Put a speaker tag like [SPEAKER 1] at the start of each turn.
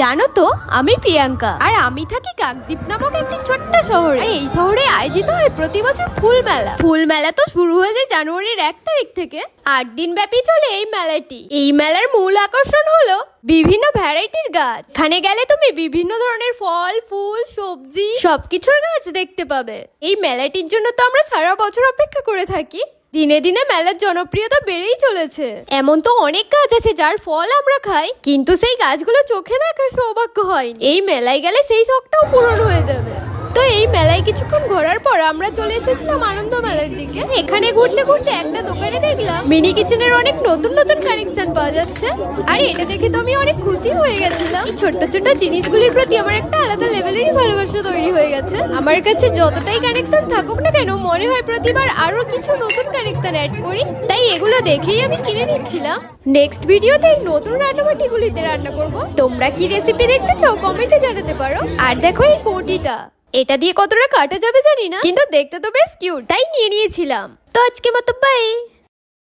[SPEAKER 1] জানো তো আমি প্রিয়াঙ্কা আর আমি থাকি কাকদ্বীপ নামক একটি ছোট্ট শহরে। আর এই শহরে আয়োজিত হয় প্রতি বছর ফুল মেলা। ফুল মেলা তো শুরু হয়ে যায় জানুয়ারির 1 তারিখ থেকে। 8 দিন ব্যাপী চলে এই মেলাটি। এই মেলার মূল আকর্ষণ হলো বিভিন্ন ভ্যারাইটির গাছ। এখানে গেলে তুমি বিভিন্ন ধরনের ফল, ফুল, সবজি সবকিছুর গাছ দেখতে পাবে। এই মেলাটির জন্য তো আমরা সারা বছর অপেক্ষা করে থাকি। দিনে দিনে মেলার জনপ্রিয়তা বেড়েই চলেছে। এমন তো অনেক গাছ আছে যার ফল আমরা খাই, কিন্তু সেই গাছগুলো চোখে দেখার সৌভাগ্য হয়নি। এই মেলায় গেলে সেই শখটাও পূরণ হয়ে যাবে। তো এই মেলায় কিছুক্ষণ ঘোরার পর আমরা চলে এসেছিলাম আনন্দ মেলার দিকে। এখানে ঘুরতে ঘুরতে একটা দোকানে দেখলাম মিনি কিচেনের অনেক নতুন নতুন কানেকশন পাওয়া যাচ্ছে। আর এটা দেখে তো আমি অনেক খুশি হয়ে গেছিলাম। এই ছোট্ট ছোট্ট জিনিসগুলির প্রতি আমার একটা আলাদা লেভেলেরই ভালোবাসা তৈরি হয়ে গেছে। আমার কাছে যতটাই কানেকশন থাকুক না কেন, মনে হয় প্রতিবার আরো কিছু নতুন কানেকশন অ্যাড করি। তাই এগুলো দেখেই আমি কিনে নিচ্ছিলাম। নেক্সট ভিডিওতে এই নতুন রান্নাবাটিগুলিতে রান্না করব। তোমরা কি রেসিপি দেখতে চাও কমেন্টে জানাতে পারো। আর দেখো এই কোটিটা, এটা দিয়ে কতটা কাটা যাবে জানি না, কিন্তু দেখতে তো বেশ কিউট, তাই নিয়ে নিয়েছিলাম। তো আজকে মতো বাই।